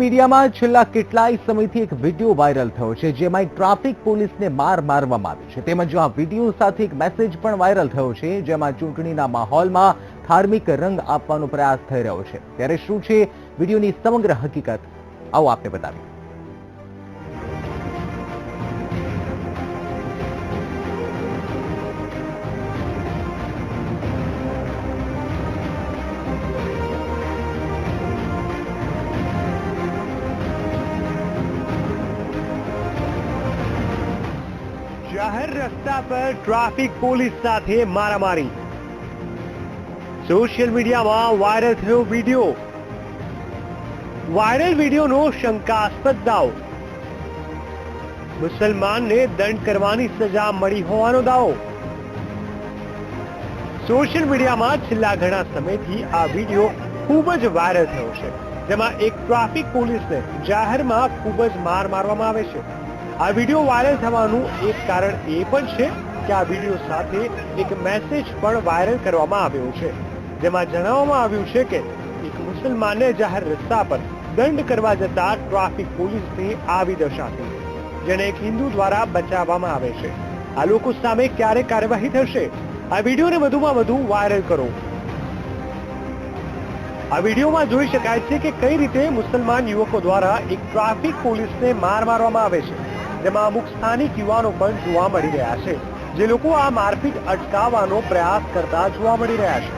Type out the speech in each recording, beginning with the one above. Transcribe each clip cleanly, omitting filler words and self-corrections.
મીડિયામાં છેલ્લા કેટલાય સમયથી એક વિડીયો વાયરલ થયો છે, જેમાં એક ટ્રાફિક પોલીસને મારવામાં આવી છે. તેમજ આ વિડીયો સાથે એક મેસેજ પણ વાયરલ થયો છે, જેમાં ચૂંટણીના માહોલમાં ધાર્મિક રંગ આપવાનો પ્રયાસ થઈ રહ્યો છે. ત્યારે શું છે વિડીયોની સમગ્ર હકીકત, આવો આપને બતાવીએ. જાહેર રસ્તા પર ટ્રાફિક પોલીસ સાથે મારામારી. સોશિયલ મીડિયામાં વાયરલ થયો વિડીયો. વાયરલ વિડીયોનો શંકાસ્પદ દાવો. મુસલમાનને દંડ કરવાની સજા મળી હોવાનો દાવો. સોશિયલ મીડિયામાં છેલ્લા ઘણા સમયથી આ વિડીયો ખૂબ જ વાયરલ થયો છે, જેમાં એક ટ્રાફિક પોલીસને જાહેરમાં ખૂબ જ મારવામાં આવે છે. આ વિડીયો વાયરલ થવાનું એક કારણ એ પણ છે કે આ વિડીયો સાથે એક મેસેજ પણ વાયરલ કરવામાં આવ્યો છે, જેમાં જણાવવામાં આવ્યું છે કે એક મુસલમાનને જાહેર રસ્તા પર દંડ કરવા જતા ટ્રાફિક પોલીસની આવી દશા થઈ, જેને એક હિન્દુ દ્વારા બચાવવામાં આવે છે. આ લોકો સામે ક્યારે કાર્યવાહી થશે? આ વિડીયોને વધુમાં વધુ વાયરલ કરો. આ વિડીયોમાં જોઈ શકાય છે કે કઈ રીતે મુસલમાન યુવકો દ્વારા એક ટ્રાફિક પોલીસને મારવામાં આવે છે, જેમાં અમુક સ્થાનિક યુવાનો પણ જોવા મળી રહ્યા છે, જે લોકો આ મારપીટ અટકાવવાનો પ્રયાસ કરતા જોવા મળી રહ્યા છે.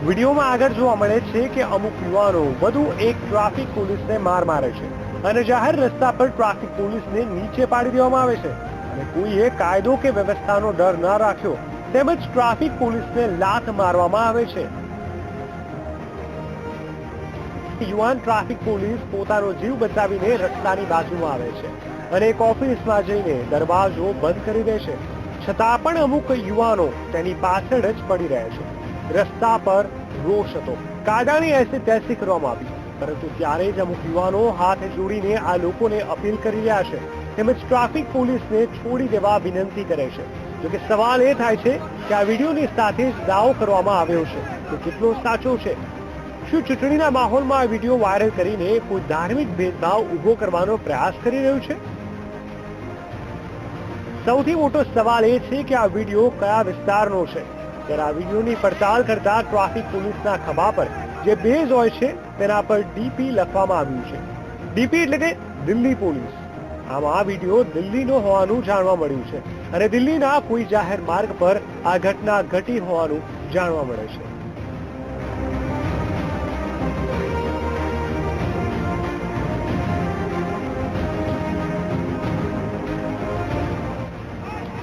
વિડીયોમાં આગળ જોવા મળે છે કે અમુક યુવાનો વધુ એક ટ્રાફિક પોલીસને મારે છે અને જાહેર રસ્તા પર ટ્રાફિક પોલીસને નીચે પાડી દેવામાં આવે છે, અને કોઈએ કાયદો કે વ્યવસ્થાનો ડર ન રાખ્યો, તેમજ ટ્રાફિક પોલીસને લાત મારવામાં આવે છે. યુવાન ટ્રાફિક પોલીસ પોતાનો જીવ બચાવીને રસ્તાની બાજુમાં આવે છે અને એક ઓફિસમાં જઈને દરવાજો બંધ કરી દે છે, છતાં પણ અમુક યુવાનો તેની પાછળ જ પડી રહ્યા છે. રસ્તા પર રોષ હતો, કાયદાની એસી તેસી કરવામાં આવી, પરંતુ ત્યારે જ અમુક યુવાનો હાથ જોડીને આ લોકોને અપીલ કરી રહ્યા છે, તેમજ ટ્રાફિક પોલીસને છોડી દેવા વિનંતી કરે છે. જોકે સવાલ એ થાય છે કે આ વિડીયોની સાથે જ દાવો કરવામાં આવ્યો છે તો કેટલો સાચો છે? શું ચૂંટણીના માહોલમાં આ વિડીયો વાયરલ કરીને કોઈ ધાર્મિક ભેદભાવ ઉભો કરવાનો પ્રયાસ કરી રહ્યું છે? સૌથી મોટો સવાલ એ છે કે આ વિડીયો કયા વિસ્તારનો છે. ત્યારે આ વિડીયોની પડતાલ કરતા ટ્રાફિક પોલીસના ખભા પર જે બેઝ હોય છે તેના પર ડીપી લખવામાં આવ્યું છે. ડીપી એટલે કે દિલ્હી પોલીસ. આમાં આ વિડીયો દિલ્હીનો હોવાનું જાણવા મળ્યું છે અને દિલ્હીના કોઈ જાહેર માર્ગ પર આ ઘટના ઘટી હોવાનું જાણવા મળે છે.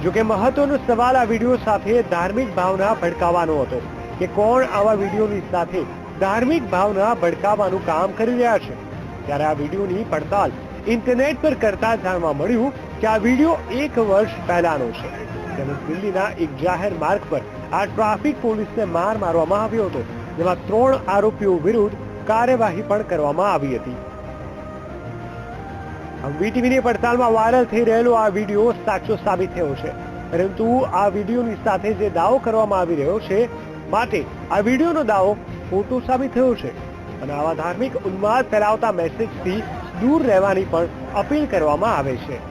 જોકે મહત્વનો સવાલ આ વિડીયો સાથે ધાર્મિક ભાવના ભડકાવવાનો હતો કે કોણ આવા વિડીયોની સાથે ધાર્મિક ભાવના ભડકાવવાનું કામ કરી રહ્યા છે. ત્યારે આ વિડીયોની પડતાલ ઇન્ટરનેટ પર કરતા જાણવા મળ્યું કે આ વિડીયો 1 વર્ષ પહેલાનો છે. તેમજ દિલ્હીના એક જાહેર માર્ગ પર આ ટ્રાફિક પોલીસને મારવામાં આવ્યો હતો, જેમાં 3 આરોપીઓ વિરુદ્ધ કાર્યવાહી પણ કરવામાં આવી હતી. વીટીવીની પડતાલમાં વાયરલ થઈ રહેલો આ વિડીયો સાચો સાબિત થયો છે, પરંતુ આ વિડીયોની સાથે જે દાવો કરવામાં આવી રહ્યો છે, માટે આ વિડીયોનો દાવો ખોટો સાબિત થયો છે અને આવા ધાર્મિક ઉન્માદ ફેલાવતા મેસેજથી દૂર રહેવાની પણ અપીલ કરવામાં આવે છે.